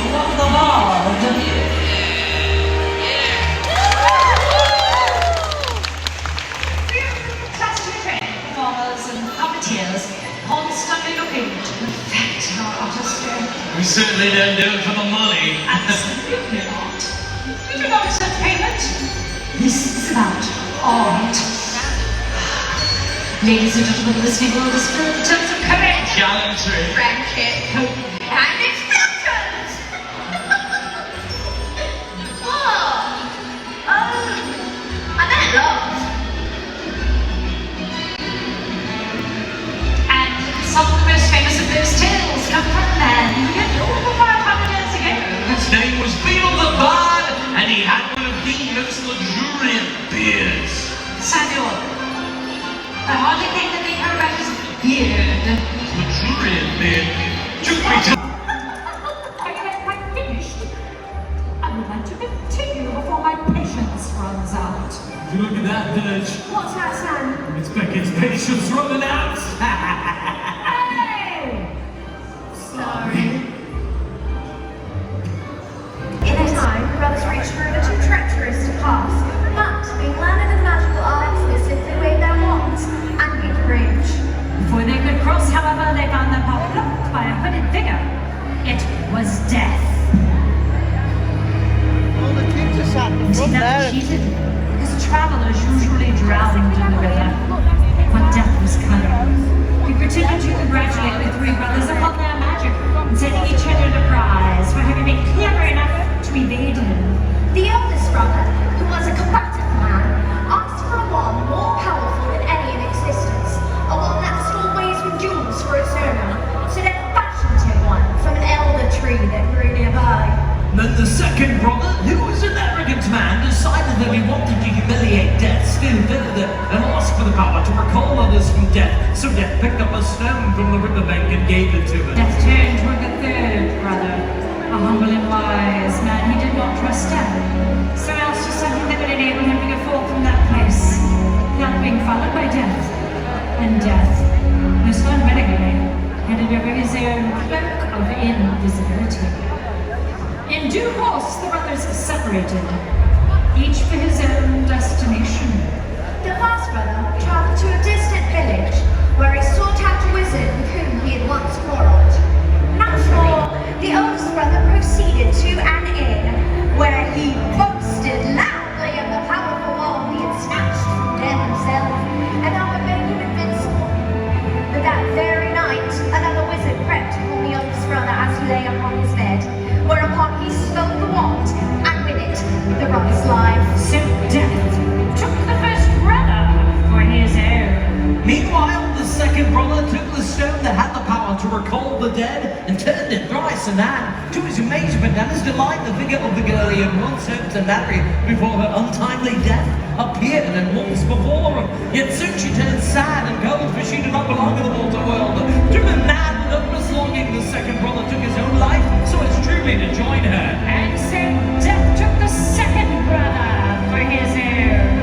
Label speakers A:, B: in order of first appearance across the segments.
A: of the world. Performers and puppeteers constantly looking to perfect our artistry.
B: We certainly don't do it for the money.
A: Absolutely not. You do not accept payment. This is about art. Ladies and gentlemen, this world is filled with terms of courage,
B: Gallantry,
A: friendship, hope, and explosions. I meant love. And some of the most famous of those tales come from a man who lived over 500 years ago.
B: his name was Beetle the Bard, and he had one of the most luxuriant beards.
A: Samuel, I hardly think that they care about his beard.
B: Luxuriant beard. Took me to...
A: Are you not quite finished? I would like to continue before my patience runs out.
C: Look at that, Dirge.
A: What's that, Sam?
C: It's Beckett's patience running out.
A: Hey! Sorry.
D: In their time, brothers reached through the too treacherous to pass, but being learned in magical arts, they simply waved their wands and beat the bridge.
A: Before they could cross, however, they found their path blocked by a hooded figure. It was death.
E: All the kids are sat in
A: He
E: front
A: never
E: there.
A: cheated. His travelers usually drowned in the river. But death was coming. He pretended to congratulate the three brothers upon their magic, and setting each other the prize for having been clever enough to evade him.
D: The eldest brother, who was a combative man, asked for a wand more powerful than any in existence, a wand that was always with jewels for its owner, so they fashioned him one from an elder tree that grew nearby.
C: Then the second brother, who was an arrogant man, decided that he wanted to humiliate Death still further and asked for the power to recall others from Death. So Death picked up a stone from the riverbank and gave it to him.
A: Death turned toward the third brother, a humble and wise man. He did not trust death, so asked for something that would enable him to get forth from that place, without being followed by death. And death, most unwillingly, handed over his own cloak of invisibility. In due course, the brothers separated, each for his own destination.
D: The last brother traveled to a distant village, where he sought out a wizard with whom he had once quarreled. Therefore, the oldest brother proceeded to an inn, where he boasted loudly of the powerful wand he had snatched from death himself, and how it made him invincible. But that very night, another wizard crept upon the oldest brother as he lay upon his bed, whereupon he stole the wand, and with it, the brother's life.
A: So death took the first brother for his own.
C: Meanwhile, the second brother took the stone that had the power to recall the dead and turned it thrice and that. To his amazement and his delight, the figure of the girl he had once hoped to marry before her untimely death appeared and waltzed before him. Yet soon she turned sad and cold, for she did not belong to the mortal world. Driven mad with hopeless longing, the second brother took his own life so as truly to join her.
A: And so death took the second brother for his own.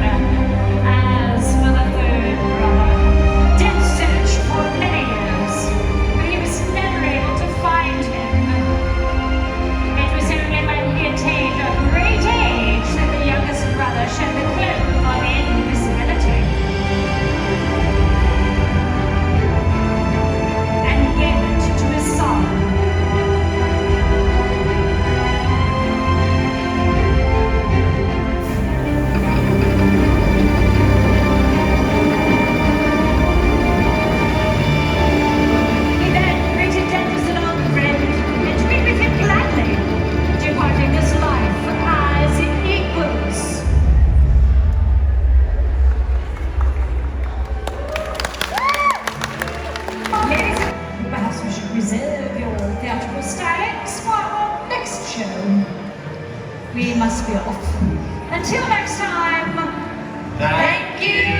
A: As for the third brother, death searched for many years, but he was never able to find him. It was only when he attained a great age that the youngest brother shed the cloak of invisibility and gave it to his son. He then greeted death as an old friend and agreed with him gladly, departing this life as equals. Ladies, perhaps we should reserve your theatrical stylings for our next show. We must be off. Until next time, thank you.